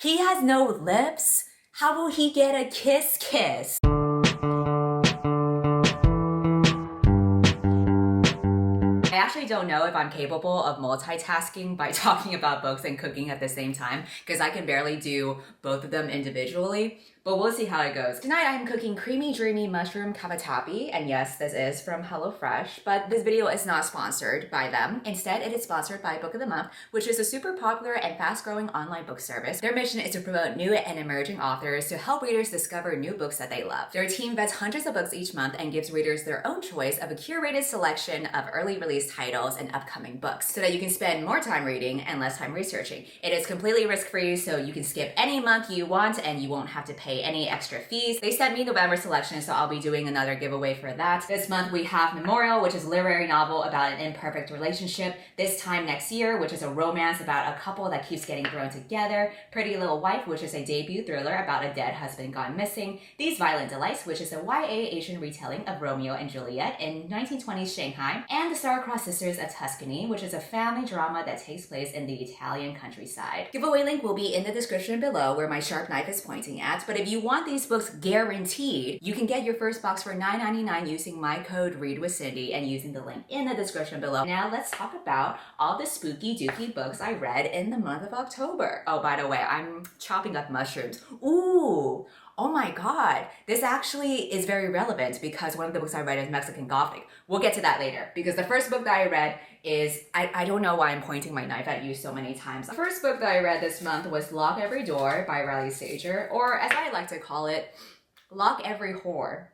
He has no lips? How will he get a kiss kiss? I actually don't know if I'm capable of multitasking by talking about books and cooking at the same time, because I can barely do both of them individually. But we'll see how it goes. Tonight I'm cooking creamy dreamy mushroom cavatappi, and yes, this is from HelloFresh, but this video is not sponsored by them. Instead, it is sponsored by Book of the Month, which is a super popular and fast-growing online book service. Their mission is to promote new and emerging authors to help readers discover new books that they love. Their team vets hundreds of books each month and gives readers their own choice of a curated selection of early release titles and upcoming books, so that you can spend more time reading and less time researching. It is completely risk-free, so you can skip any month you want and you won't have to pay any extra fees. They sent me November selection, so I'll be doing another giveaway for that. This month we have Memorial, which is a literary novel about an imperfect relationship. This Time Next Year, which is a romance about a couple that keeps getting thrown together. Pretty Little Wife, which is a debut thriller about a dead husband gone missing. These Violent Delights, which is a YA Asian retelling of Romeo and Juliet in 1920s Shanghai. And The Star-Crossed Sisters of Tuscany, which is a family drama that takes place in the Italian countryside. Giveaway link will be in the description below where my sharp knife is pointing at, but if you want these books guaranteed, you can get your first box for $9.99 using my code READWITHCINDY and using the link in the description below. Now let's talk about all the spooky dooky books I read in the month of October. Oh, by the way, I'm chopping up mushrooms. Ooh! Oh my god, this actually is very relevant because one of the books I read is Mexican Gothic. We'll get to that later because the first book that I read is, I don't know why I'm pointing my knife at you so many times. The first book that I read this month was Lock Every Door by Riley Sager, or as I like to call it, Lock Every Whore,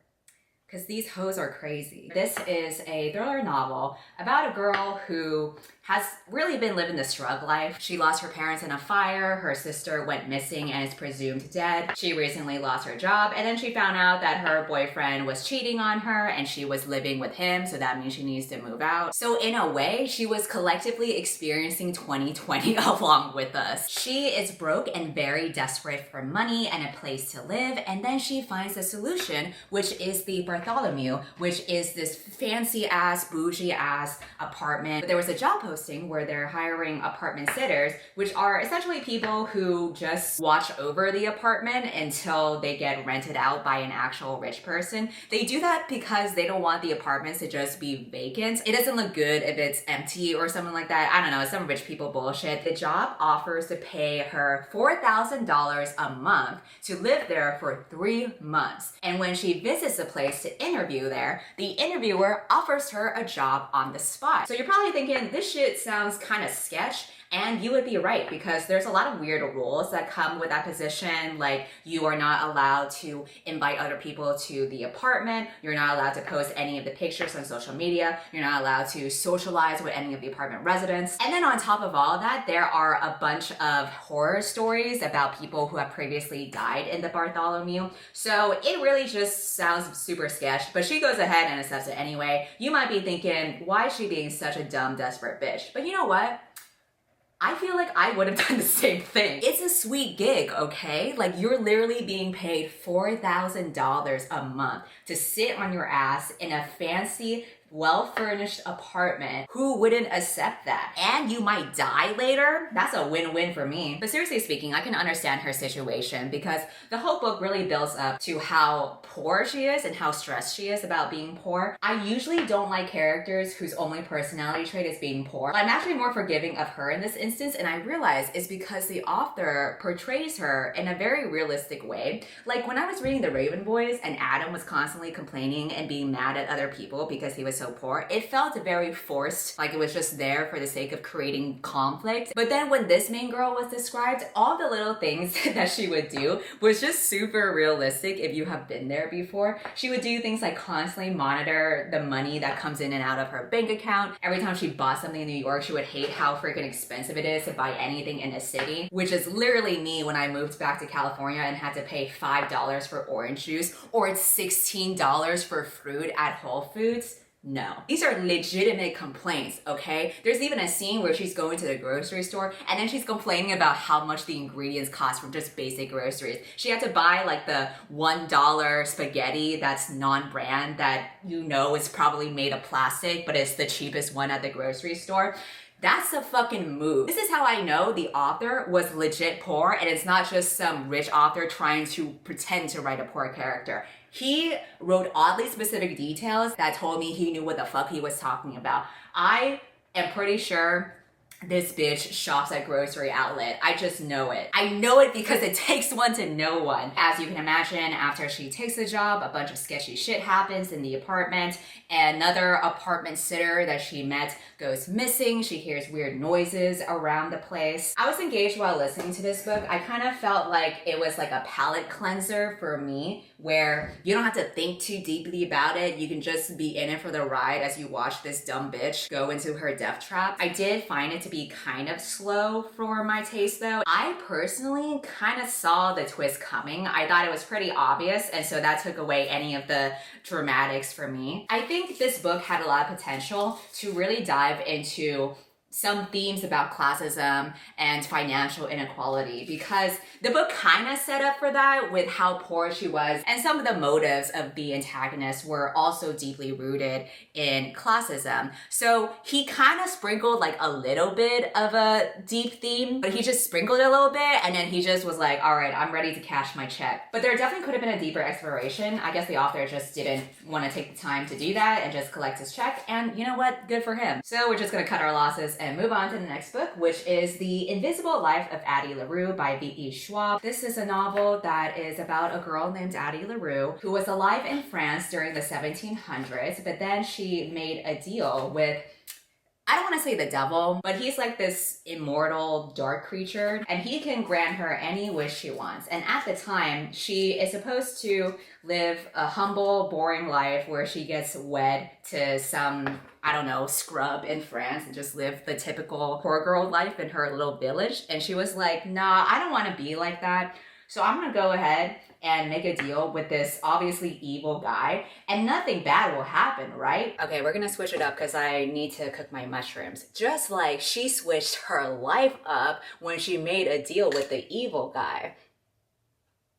because these hoes are crazy. This is a thriller novel about a girl who has really been living the strug life. She lost her parents in a fire, her sister went missing and is presumed dead. She recently lost her job, and then she found out that her boyfriend was cheating on her and she was living with him, so that means she needs to move out. So in a way, she was collectively experiencing 2020 along with us. She is broke and very desperate for money and a place to live, and then she finds a solution, which is the Bartholomew, which is this fancy ass, bougie ass apartment. But there was a job posting where they're hiring apartment sitters, which are essentially people who just watch over the apartment until they get rented out by an actual rich person. They do that because they don't want the apartments to just be vacant. It doesn't look good if it's empty or something like that. I don't know, it's some rich people bullshit. The job offers to pay her $4,000 a month to live there for 3 months. And when she visits the place to interview there, the interviewer offers her a job on the spot. So you're probably thinking, this shit sounds kind of sketch. And you would be right, because there's a lot of weird rules that come with that position, like you are not allowed to invite other people to the apartment, you're not allowed to post any of the pictures on social media, you're not allowed to socialize with any of the apartment residents. And then on top of all of that, there are a bunch of horror stories about people who have previously died in the Bartholomew. So it really just sounds super sketch, but she goes ahead and accepts it anyway. You might be thinking, why is she being such a dumb, desperate bitch? But you know what? I feel like I would have done the same thing. It's a sweet gig, okay? Like, you're literally being paid $4,000 a month to sit on your ass in a fancy, well-furnished apartment. Who wouldn't accept that? And you might die later? That's a win-win for me. But seriously speaking, I can understand her situation because the whole book really builds up to how poor she is and how stressed she is about being poor. I usually don't like characters whose only personality trait is being poor. I'm actually more forgiving of her in this instance, and I realize it's because the author portrays her in a very realistic way. Like when I was reading The Raven Boys and Adam was constantly complaining and being mad at other people because he was so poor, it felt very forced, like it was just there for the sake of creating conflict. But then when this main girl was described, all the little things that she would do was just super realistic if you have been there before. She would do things like constantly monitor the money that comes in and out of her bank account. Every time she bought something in New York, she would hate how freaking expensive it is to buy anything in a city, which is literally me when I moved back to California and had to pay $5 for orange juice, or it's $16 for fruit at Whole Foods. No. These are legitimate complaints, okay? There's even a scene where she's going to the grocery store and then she's complaining about how much the ingredients cost from just basic groceries. She had to buy like the $1 spaghetti that's non-brand that you know is probably made of plastic, but it's the cheapest one at the grocery store. That's a fucking move. This is how I know the author was legit poor and it's not just some rich author trying to pretend to write a poor character. He wrote oddly specific details that told me he knew what the fuck he was talking about. I am pretty sure this bitch shops at grocery outlet. I just know it. I know it because it takes one to know one. As you can imagine, after she takes the job, a bunch of sketchy shit happens in the apartment. Another apartment sitter that she met goes missing. She hears weird noises around the place. I was engaged while listening to this book. I kind of felt like it was like a palate cleanser for me, where you don't have to think too deeply about it. You can just be in it for the ride as you watch this dumb bitch go into her death trap. I did find it to be kind of slow for my taste though. I personally kind of saw the twist coming. I thought it was pretty obvious, and so that took away any of the dramatics for me. I think this book had a lot of potential to really dive into some themes about classism and financial inequality, because the book kind of set up for that with how poor she was, and some of the motives of the antagonist were also deeply rooted in classism. So he kind of sprinkled like a little bit of a deep theme, but he just sprinkled it a little bit and then he just was like, all right, I'm ready to cash my check. But there definitely could have been a deeper exploration. I guess the author just didn't want to take the time to do that and just collect his check, and you know what, good for him. So we're just gonna cut our losses and move on to the next book, which is The Invisible Life of Addie LaRue by V.E. Schwab. This is a novel that is about a girl named Addie LaRue who was alive in France during the 1700s, but then she made a deal with, I don't want to say the devil, but he's like this immortal dark creature, and he can grant her any wish she wants. And at the time, she is supposed to live a humble, boring life where she gets wed to some, I don't know, scrub in France and just live the typical poor girl life in her little village. And she was like, nah, I don't want to be like that. So I'm going to go ahead and make a deal with this obviously evil guy, and nothing bad will happen, right? Okay, we're gonna switch it up because I need to cook my mushrooms. Just like she switched her life up when she made a deal with the evil guy.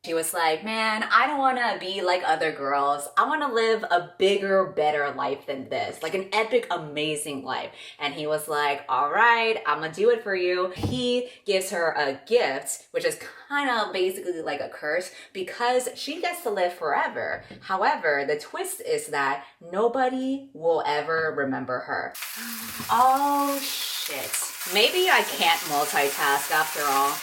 She was like, man, I don't want to be like other girls. I want to live a bigger, better life than this. Like an epic, amazing life. And he was like, all right, I'm going to do it for you. He gives her a gift, which is kind of basically like a curse, because she gets to live forever. However, the twist is that nobody will ever remember her. Oh, shit. Maybe I can't multitask after all.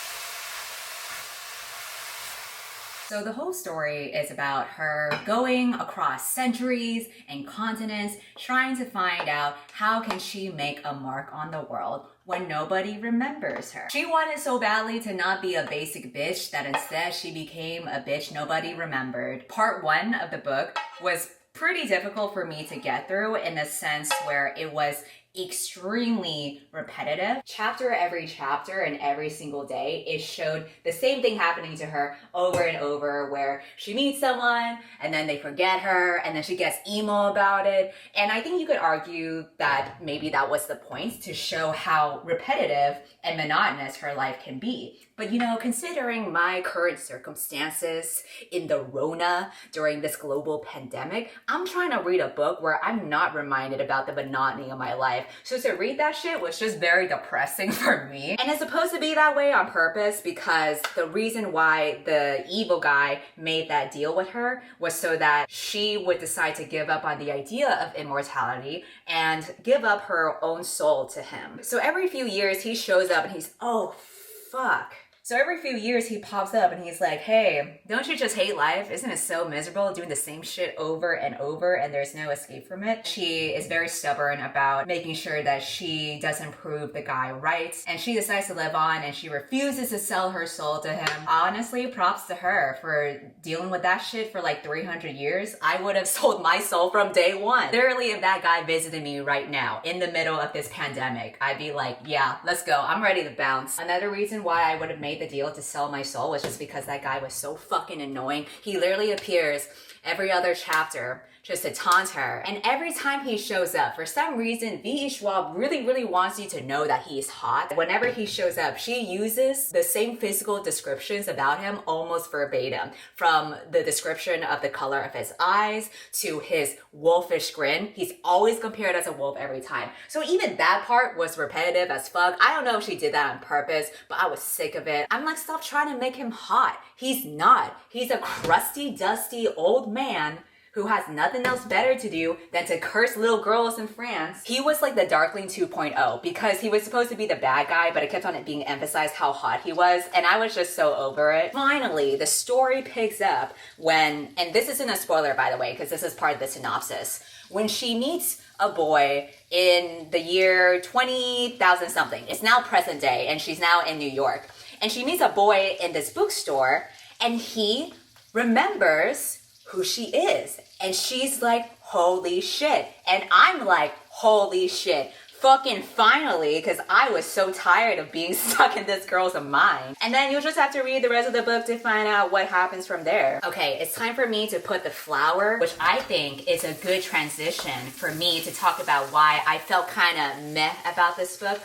So the whole story is about her going across centuries and continents, trying to find out how can she make a mark on the world when nobody remembers her. She wanted so badly to not be a basic bitch that instead she became a bitch nobody remembered. Part 1 of the book was pretty difficult for me to get through, in the sense where it was extremely repetitive. Every chapter and every single day, it showed the same thing happening to her over and over, where she meets someone and then they forget her and then she gets emo about it. And I think you could argue that maybe that was the point, to show how repetitive and monotonous her life can be. But you know, considering my current circumstances in the Rona during this global pandemic, I'm trying to read a book where I'm not reminded about the monotony of my life. So to read that shit was just very depressing for me. And it's supposed to be that way on purpose, because the reason why the evil guy made that deal with her was so that she would decide to give up on the idea of immortality and give up her own soul to him. So every few years he shows up and he's, oh, fuck. So every few years he pops up and he's like, hey, don't you just hate life? Isn't it so miserable doing the same shit over and over and there's no escape from it? She is very stubborn about making sure that she doesn't prove the guy right. And she decides to live on and she refuses to sell her soul to him. Honestly, props to her for dealing with that shit for like 300 years. I would have sold my soul from day one. Literally, if that guy visited me right now in the middle of this pandemic, I'd be like, yeah, let's go. I'm ready to bounce. Another reason why I would have made made the deal to sell my soul was just because that guy was so fucking annoying. He literally appears every other chapter just to taunt her. And every time he shows up, for some reason, V.E. Schwab really wants you to know that he's hot. Whenever he shows up, she uses the same physical descriptions about him almost verbatim. From the description of the color of his eyes to his wolfish grin. He's always compared as a wolf every time. So even that part was repetitive as fuck. I don't know if she did that on purpose, but I was sick of it. I'm like, stop trying to make him hot. He's not. He's a crusty, dusty old man who has nothing else better to do than to curse little girls in France. He was like the Darkling 2.0 because he was supposed to be the bad guy, but it kept on it being emphasized how hot he was, and I was just so over it. Finally, the story picks up when, and this isn't a spoiler by the way, because this is part of the synopsis, when she meets a boy in the year 20,000 something. It's now present day, and she's now in New York. And she meets a boy in this bookstore, and he remembers who she is. And she's like, holy shit. And I'm like, holy shit. Fucking finally, because I was so tired of being stuck in this girl's mind. And then you'll just have to read the rest of the book to find out what happens from there. Okay, it's time for me to put the flower, which I think is a good transition for me to talk about why I felt kind of meh about this book.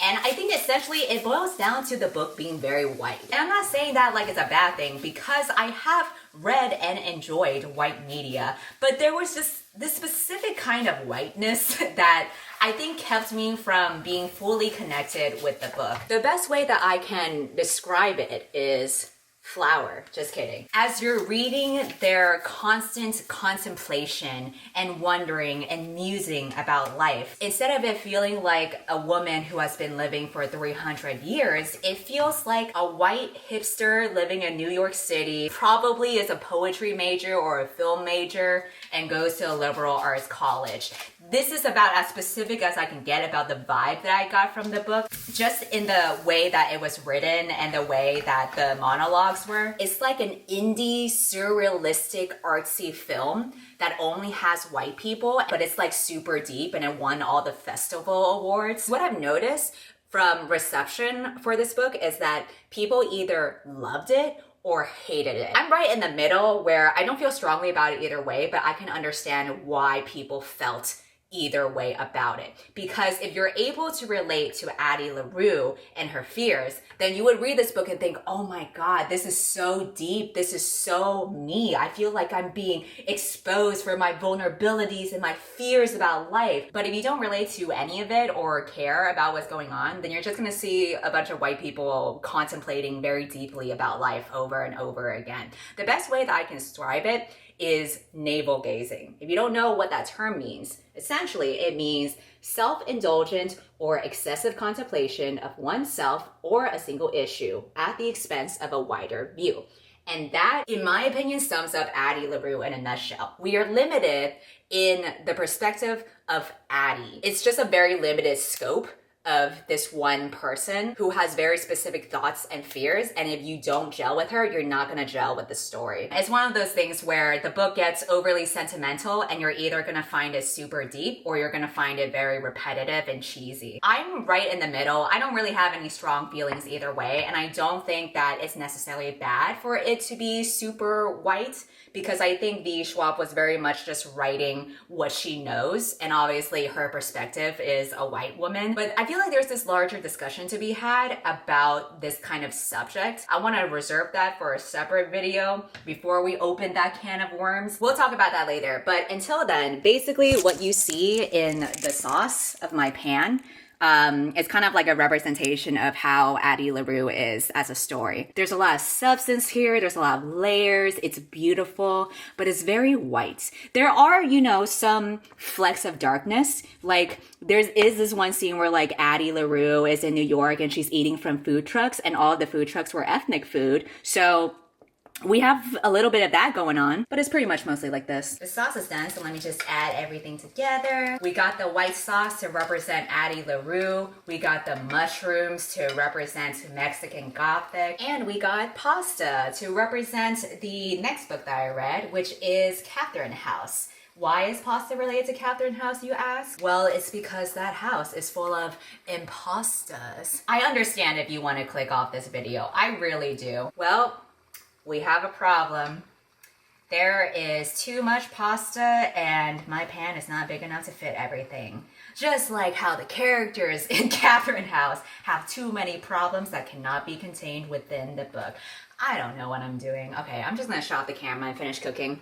And I think essentially it boils down to the book being very white. And I'm not saying that like it's a bad thing because I have read and enjoyed white media, but there was just this specific kind of whiteness that I think kept me from being fully connected with the book. The best way that I can describe it is flower. Just kidding. As you're reading their constant contemplation and wondering and musing about life, instead of it feeling like a woman who has been living for 300 years, it feels like a white hipster living in New York City, probably is a poetry major or a film major, and goes to a liberal arts college. This is about as specific as I can get about the vibe that I got from the book. Just in the way that it was written and the way that the monologues were. It's like an indie, surrealistic, artsy film that only has white people, but it's like super deep and it won all the festival awards. What I've noticed from reception for this book is that people either loved it or hated it. I'm right in the middle where I don't feel strongly about it either way, but I can understand why people felt either way about it. Because if you're able to relate to Addie LaRue and her fears, then you would read this book and think, oh my God, this is so deep. This is so me. I feel like I'm being exposed for my vulnerabilities and my fears about life. But if you don't relate to any of it or care about what's going on, then you're just gonna see a bunch of white people contemplating very deeply about life over and over again. The best way that I can describe it is navel gazing. If you don't know what that term means, essentially it means self-indulgent or excessive contemplation of oneself or a single issue at the expense of a wider view. And that, in my opinion, sums up Addie LaRue in a nutshell. We are limited in the perspective of Addie. It's just a very limited scope of this one person who has very specific thoughts and fears, and if you don't gel with her, you're not gonna gel with the story. It's one of those things where the book gets overly sentimental and you're either gonna find it super deep or you're gonna find it very repetitive and cheesy. I'm right in the middle. I don't really have any strong feelings either way, and I don't think that it's necessarily bad for it to be super white, because I think V. Schwab was very much just writing what she knows, and obviously her perspective is a white woman. But I feel like there's this larger discussion to be had about this kind of subject. I want to reserve that for a separate video before we open that can of worms. We'll talk about that later, but until then, basically what you see in the sauce of my pan it's kind of like a representation of how Addie LaRue is as a story. There's a lot of substance here. There's a lot of layers. It's beautiful, but it's very white. There are, you know, some flecks of darkness. Like is this one scene where like Addie LaRue is in New York and she's eating from food trucks, and all of the food trucks were ethnic food. So we have a little bit of that going on, but it's pretty much mostly like this. The sauce is done, so let me just add everything together. We got the white sauce to represent Addie LaRue. We got the mushrooms to represent Mexican Gothic. And we got pasta to represent the next book that I read, which is Catherine House, Why is pasta related to Catherine House, you ask? Well, it's because that house is full of imposters. I understand if you want to click off this video. I really do. Well, we have a problem. There is too much pasta and my pan is not big enough to fit everything. Just like how the characters in Catherine House have too many problems that cannot be contained within the book. I don't know what I'm doing. Okay, I'm just gonna shut off the camera and finish cooking.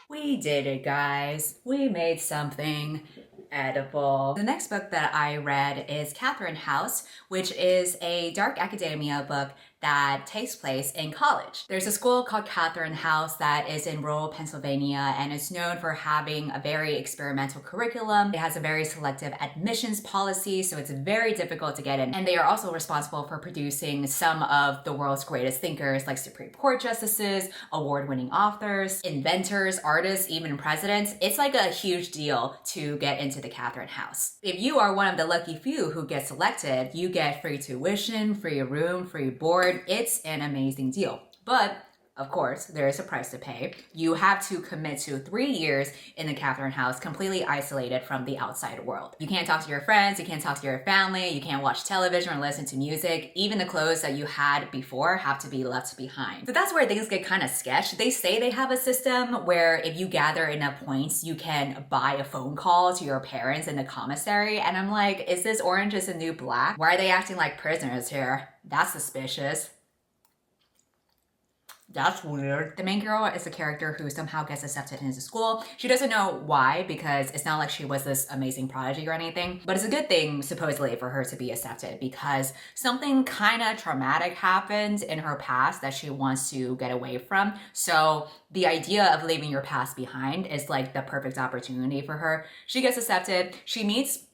We did it, guys. We made something edible. The next book that I read is Catherine House, which is a dark academia book that takes place in college. There's a school called Catherine House that is in rural Pennsylvania, and it's known for having a very experimental curriculum. It has a very selective admissions policy, so it's very difficult to get in. And they are also responsible for producing some of the world's greatest thinkers, like Supreme Court justices, award-winning authors, inventors, artists, even presidents. It's like a huge deal to get into the Catherine House. If you are one of the lucky few who get selected, you get free tuition, free room, free board. It's an amazing deal. But of course, there is a price to pay. You have to commit to 3 years in the Catherine House, completely isolated from the outside world. You can't talk to your friends, you can't talk to your family, you can't watch television or listen to music. Even the clothes that you had before have to be left behind. So that's where things get kind of sketch. They say they have a system where if you gather enough points, you can buy a phone call to your parents in the commissary. And I'm like, is this Orange is the New Black? Why are they acting like prisoners here? That's suspicious. That's weird. The main girl is a character who somehow gets accepted into school. She doesn't know why, because it's not like she was this amazing prodigy or anything, but it's a good thing, supposedly, for her to be accepted because something kind of traumatic happened in her past that she wants to get away from. So the idea of leaving your past behind is like the perfect opportunity for her. She gets accepted. She meets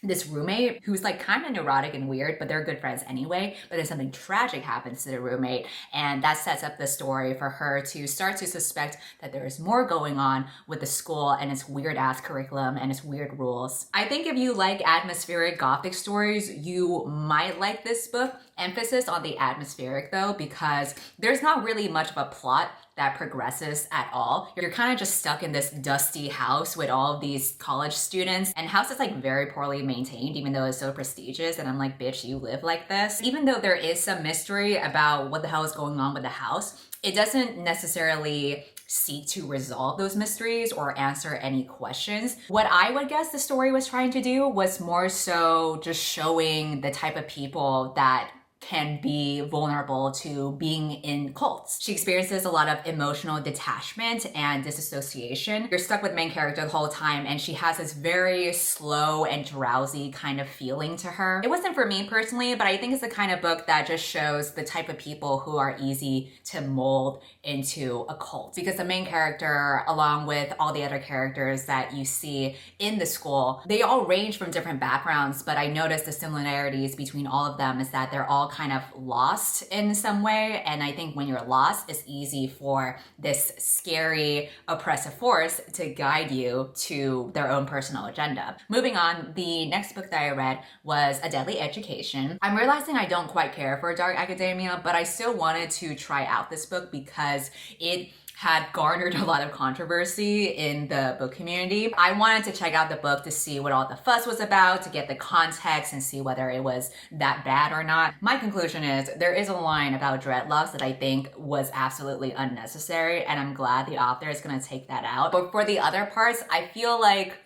this roommate who's like kind of neurotic and weird, but they're good friends anyway. But then something tragic happens to the roommate, and that sets up the story for her to start to suspect that there is more going on with the school and its weird ass curriculum and its weird rules. I think if you like atmospheric gothic stories, you might like this book. Emphasis on the atmospheric though, because there's not really much of a plot that progresses at all. You're kind of just stuck in this dusty house with all of these college students, and house is like very poorly maintained even though it's so prestigious, and I'm like, bitch, you live like this? Even though there is some mystery about what the hell is going on with the house, it doesn't necessarily seek to resolve those mysteries or answer any questions. What I would guess the story was trying to do was more so just showing the type of people that can be vulnerable to being in cults. She experiences a lot of emotional detachment and disassociation. You're stuck with main character the whole time, and she has this very slow and drowsy kind of feeling to her. It wasn't for me personally, but I think it's the kind of book that just shows the type of people who are easy to mold into a cult. Because the main character, along with all the other characters that you see in the school, they all range from different backgrounds, but I noticed the similarities between all of them is that they're all kind of lost in some way. And I think when you're lost, it's easy for this scary, oppressive force to guide you to their own personal agenda. Moving on, the next book that I read was A Deadly Education. I'm realizing I don't quite care for dark academia, but I still wanted to try out this book because it had garnered a lot of controversy in the book community. I wanted to check out the book to see what all the fuss was about, to get the context and see whether it was that bad or not. My conclusion is there is a line about dreadlocks that I think was absolutely unnecessary, and I'm glad the author is going to take that out. But for the other parts, I feel like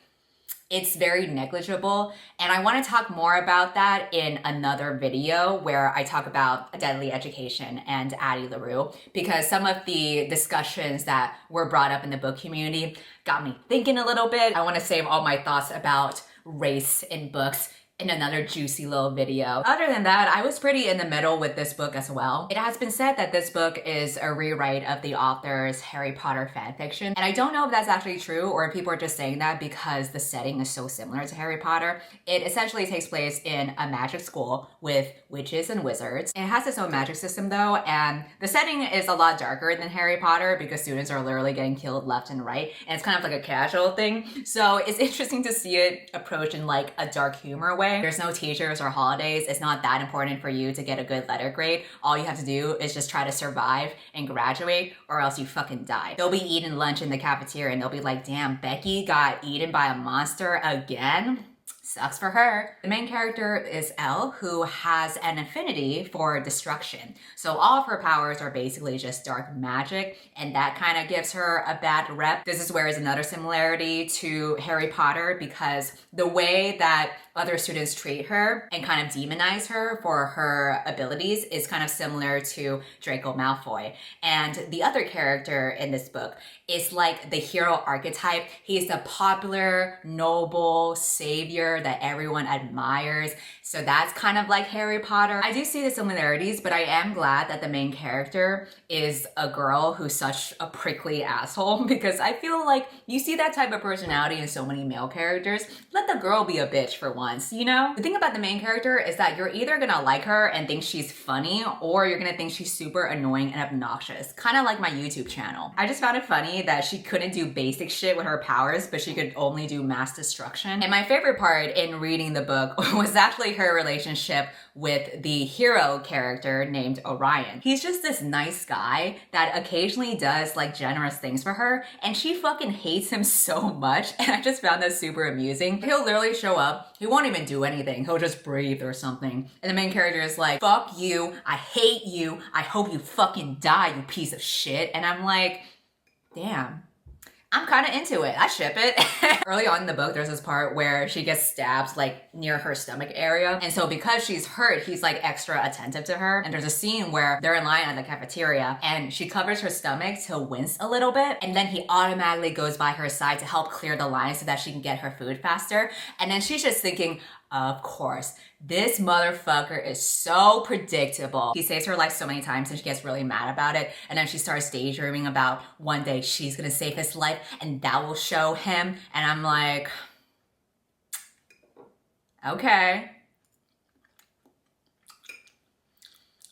it's very negligible, and I want to talk more about that in another video where I talk about A Deadly Education and Addie LaRue, because some of the discussions that were brought up in the book community got me thinking a little bit. I want to save all my thoughts about race in books in another juicy little video. Other than that, I was pretty in the middle with this book as well. It has been said that this book is a rewrite of the author's Harry Potter fanfiction, and I don't know if that's actually true or if people are just saying that because the setting is so similar to Harry Potter. It essentially takes place in a magic school with witches and wizards. It has its own magic system though, and the setting is a lot darker than Harry Potter because students are literally getting killed left and right, and it's kind of like a casual thing. So it's interesting to see it approached in like a dark humor way. way. There's no teachers or holidays. It's not that important for you to get a good letter grade. All you have to do is just try to survive and graduate, or else you fucking die. They'll be eating lunch in the cafeteria and they'll be like, damn, Becky got eaten by a monster again? Sucks for her. The main character is Elle, who has an affinity for destruction. So all of her powers are basically just dark magic, and that kind of gives her a bad rep. This is where is another similarity to Harry Potter, because the way that other students treat her and kind of demonize her for her abilities is kind of similar to Draco Malfoy. And the other character in this book is like the hero archetype. He's the popular, noble savior that everyone admires. So that's kind of like Harry Potter. I do see the similarities, but I am glad that the main character is a girl who's such a prickly asshole, because I feel like you see that type of personality in so many male characters. Let the girl be a bitch for once, you know? The thing about the main character is that you're either gonna like her and think she's funny, or you're gonna think she's super annoying and obnoxious. Kind of like my YouTube channel. I just found it funny that she couldn't do basic shit with her powers, but she could only do mass destruction. And my favorite part in reading the book was actually her relationship with the hero character named Orion. He's just this nice guy that occasionally does like generous things for her, and she fucking hates him so much, and I just found that super amusing. He'll literally show up, he won't even do anything, he'll just breathe or something, and the main character is like, fuck you, I hate you, I hope you fucking die, you piece of shit. And I'm like, damn, I'm kind of into it. I ship it. Early on in the book, there's this part where she gets stabbed like near her stomach area. And so because she's hurt, he's like extra attentive to her. And there's a scene where they're in line at the cafeteria and she covers her stomach to wince a little bit. And then he automatically goes by her side to help clear the line so that she can get her food faster. And then she's just thinking, of course, this motherfucker is so predictable. He saves her life so many times and she gets really mad about it. And then she starts daydreaming about one day she's gonna save his life and that will show him. And I'm like, okay.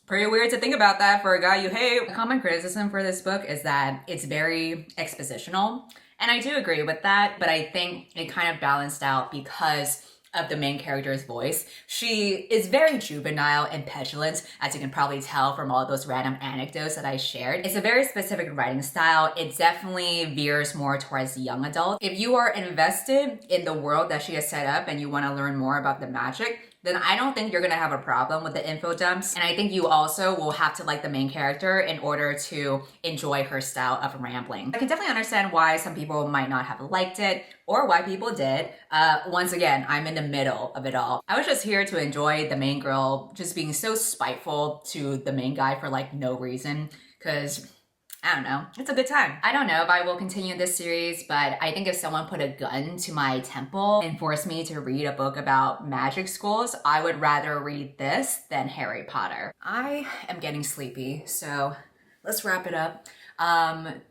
Pretty weird to think about that for a guy you hate. A common criticism for this book is that it's very expositional. And I do agree with that, but I think it kind of balanced out because of the main character's voice. She is very juvenile and petulant, as you can probably tell from all those random anecdotes that I shared. It's a very specific writing style. It definitely veers more towards young adult. If you are invested in the world that she has set up and you want to learn more about the magic, then I don't think you're gonna have a problem with the info dumps. And I think you also will have to like the main character in order to enjoy her style of rambling. I can definitely understand why some people might not have liked it or why people did. Once again, I'm in the middle of it all. I was just here to enjoy the main girl just being so spiteful to the main guy for like no reason, because I don't know, it's a good time. I don't know if I will continue this series, but I think if someone put a gun to my temple and forced me to read a book about magic schools, I would rather read this than Harry Potter. I am getting sleepy, so let's wrap it up. I'm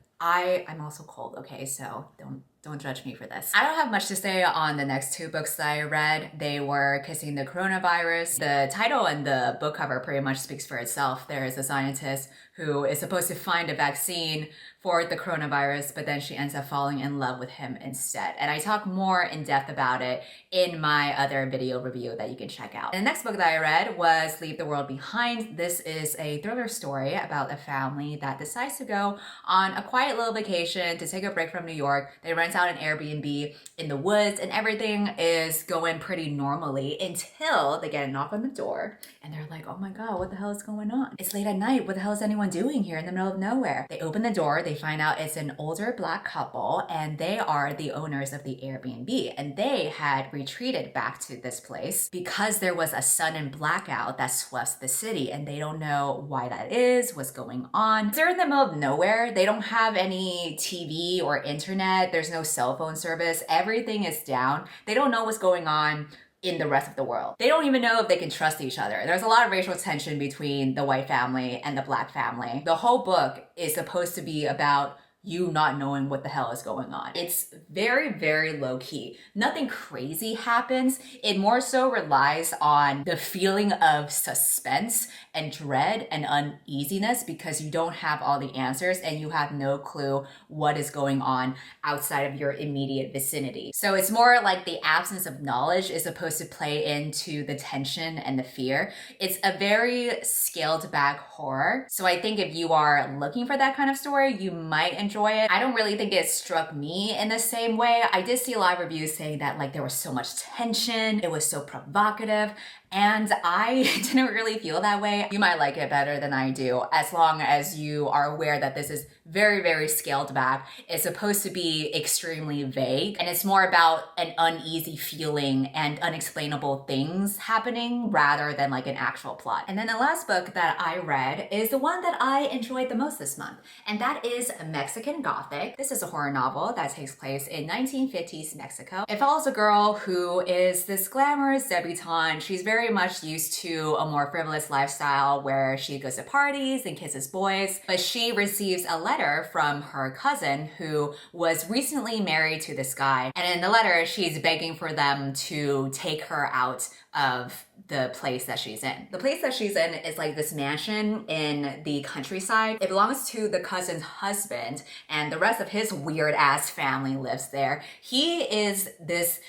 also cold, okay, so don't judge me for this. I don't have much to say on the next two books that I read. They were Kissing the Coronavirus. The title and the book cover pretty much speaks for itself. There is a scientist who is supposed to find a vaccine for the coronavirus, but then she ends up falling in love with him instead. And I talk more in depth about it in my other video review that you can check out. And the next book that I read was Leave the World Behind. This is a thriller story about a family that decides to go on a quiet little vacation to take a break from New York. They rent out an Airbnb in the woods and everything is going pretty normally until they get a knock on the door and they're like, oh my God, what the hell is going on? It's late at night. What the hell is anyone doing here in the middle of nowhere? They open the door, they find out it's an older Black couple and they are the owners of the Airbnb, and they had retreated back to this place because there was a sudden blackout that swept the city and they don't know why that is, what's going on. They're in the middle of nowhere. They don't have any TV or internet. There's no cell phone service. Everything is down. They don't know what's going on in the rest of the world. They don't even know if they can trust each other. There's a lot of racial tension between the white family and the Black family. The whole book is supposed to be about you not knowing what the hell is going on. It's very, very low key. Nothing crazy happens. It more so relies on the feeling of suspense and dread and uneasiness because you don't have all the answers and you have no clue what is going on outside of your immediate vicinity. So it's more like the absence of knowledge is supposed to play into the tension and the fear. It's a very scaled back horror. So I think if you are looking for that kind of story, you might enjoy it. I don't really think it struck me in the same way. I did see a lot of reviews saying that like there was so much tension, it was so provocative, and I didn't really feel that way. You might like it better than I do, as long as you are aware that this is very, very scaled back. It's supposed to be extremely vague, and it's more about an uneasy feeling and unexplainable things happening rather than like an actual plot. And then the last book that I read is the one that I enjoyed the most this month, and that is Mexican Gothic. This is a horror novel that takes place in 1950s Mexico. It follows a girl who is this glamorous debutante. She's very much used to a more frivolous lifestyle where she goes to parties and kisses boys, but she receives a letter from her cousin who was recently married to this guy. And in the letter, she's begging for them to take her out of the place that she's in. The place that she's in is like this mansion in the countryside. It belongs to the cousin's husband, and the rest of his weird ass family lives there. He is this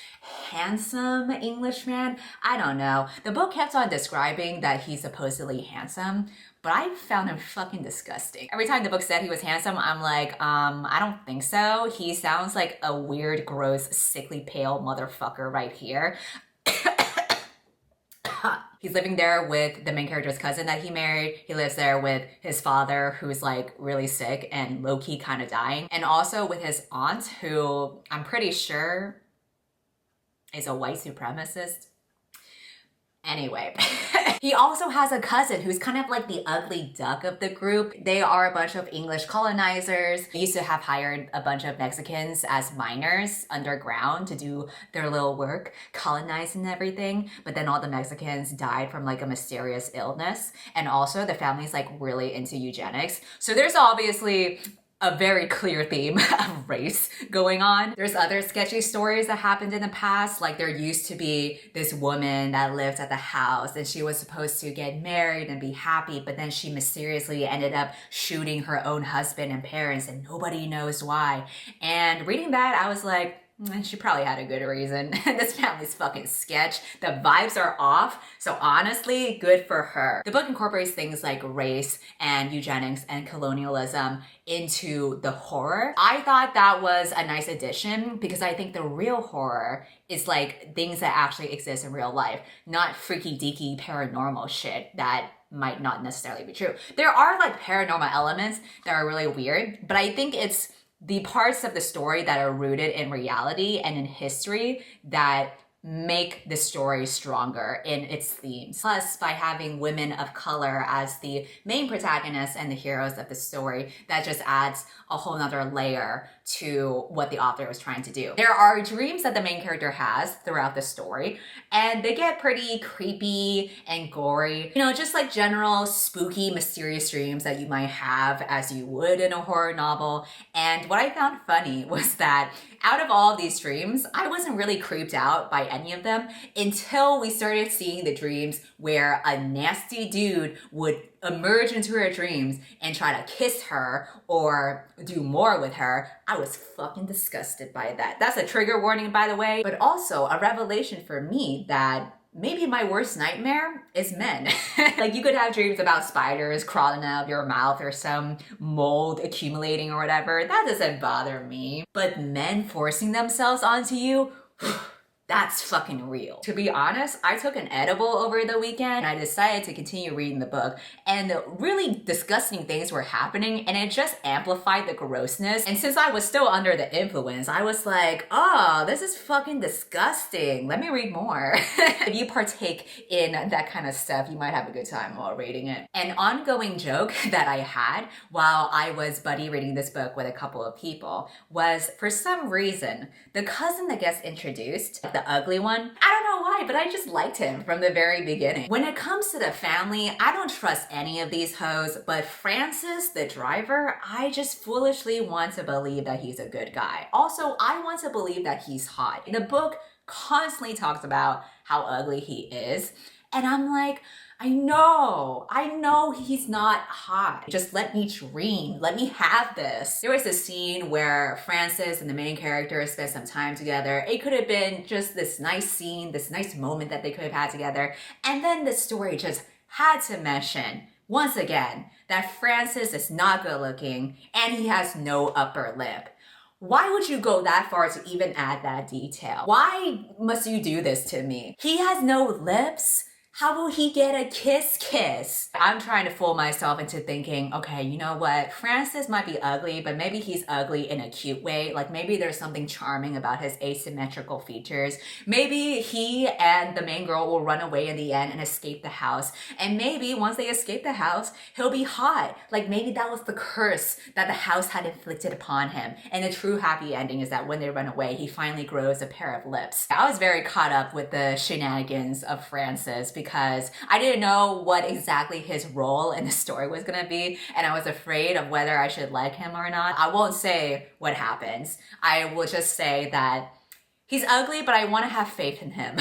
handsome Englishman. I don't know. The book kept on describing that he's supposedly handsome, but I found him fucking disgusting. Every time the book said he was handsome, I'm like, I don't think so. He sounds like a weird, gross, sickly, pale motherfucker right here. He's living there with the main character's cousin that he married. He lives there with his father, who's like really sick and low-key kind of dying. And also with his aunt, who I'm pretty sure is a white supremacist. Anyway, he also has a cousin who's kind of like the ugly duck of the group. They are a bunch of English colonizers. They used to have hired a bunch of Mexicans as miners underground to do their little work, colonizing everything. But then all the Mexicans died from like a mysterious illness. And also the family's like really into eugenics. So there's obviously a very clear theme of race going on. There's other sketchy stories that happened in the past. Like there used to be this woman that lived at the house and she was supposed to get married and be happy, but then she mysteriously ended up shooting her own husband and parents and nobody knows why. And reading that, I was like, she probably had a good reason. This family's fucking sketch. The vibes are off. So honestly, good for her. The book incorporates things like race and eugenics and colonialism into the horror. I thought that was a nice addition because I think the real horror is like things that actually exist in real life, not freaky deaky paranormal shit that might not necessarily be true. There are like paranormal elements that are really weird, but I think it's the parts of the story that are rooted in reality and in history that make the story stronger in its themes. Plus, by having women of color as the main protagonists and the heroes of the story, that just adds a whole nother layer to what the author was trying to do. There are dreams that the main character has throughout the story, and they get pretty creepy and gory. You know, just like general spooky, mysterious dreams that you might have as you would in a horror novel. And what I found funny was that out of all of these dreams, I wasn't really creeped out by any of them until we started seeing the dreams where a nasty dude would emerge into her dreams and try to kiss her or do more with her. I was fucking disgusted by that. That's a trigger warning, by the way, but also a revelation for me that maybe my worst nightmare is men. Like you could have dreams about spiders crawling out of your mouth or some mold accumulating or whatever. That doesn't bother me. But men forcing themselves onto you, that's fucking real. To be honest, I took an edible over the weekend and I decided to continue reading the book, and really disgusting things were happening and it just amplified the grossness. And since I was still under the influence, I was like, oh, this is fucking disgusting. Let me read more. If you partake in that kind of stuff, you might have a good time while reading it. An ongoing joke that I had while I was buddy reading this book with a couple of people was, for some reason, the cousin that gets introduced, the ugly one, I don't know why, but I just liked him from the very beginning. When it comes to the family, I don't trust any of these hoes, but Francis, the driver, I just foolishly want to believe that he's a good guy. Also, I want to believe that he's hot. The book constantly talks about how ugly he is, and I'm like, I know he's not hot. Just let me dream. Let me have this. There was a scene where Francis and the main character spent some time together. It could have been just this nice scene, this nice moment that they could have had together. And then the story just had to mention, once again, that Francis is not good looking and he has no upper lip. Why would you go that far to even add that detail? Why must you do this to me? He has no lips. How will he get a kiss? I'm trying to fool myself into thinking, okay, you know what? Francis might be ugly, but maybe he's ugly in a cute way. Like maybe there's something charming about his asymmetrical features. Maybe he and the main girl will run away in the end and escape the house. And maybe once they escape the house, he'll be hot. Like maybe that was the curse that the house had inflicted upon him. And the true happy ending is that when they run away, he finally grows a pair of lips. I was very caught up with the shenanigans of Francis because I didn't know what exactly his role in the story was gonna be, and I was afraid of whether I should like him or not. I won't say what happens. I will just say that he's ugly, but I want to have faith in him.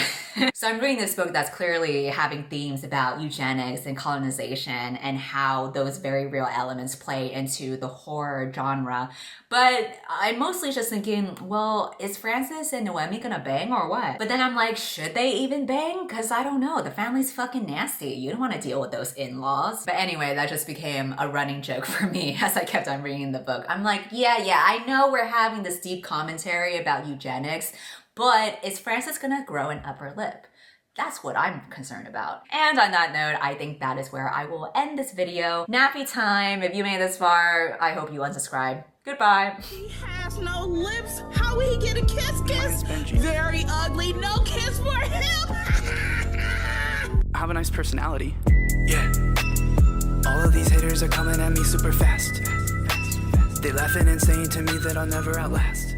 So I'm reading this book that's clearly having themes about eugenics and colonization and how those very real elements play into the horror genre. But I'm mostly just thinking, well, is Francis and Noemi gonna bang or what? But then I'm like, should they even bang? Because I don't know. The family's fucking nasty. You don't want to deal with those in-laws. But anyway, that just became a running joke for me as I kept on reading the book. I'm like, yeah, I know we're having this deep commentary about eugenics, but is Francis gonna grow an upper lip? That's what I'm concerned about. And on that note, I think that is where I will end this video. Nappy time. If you made it this far, I hope you unsubscribe. Goodbye. He has no lips. How will he get a kiss? Very ugly. No kiss for him. I have a nice personality. Yeah. All of these haters are coming at me super fast. They laughing and saying to me that I'll never outlast.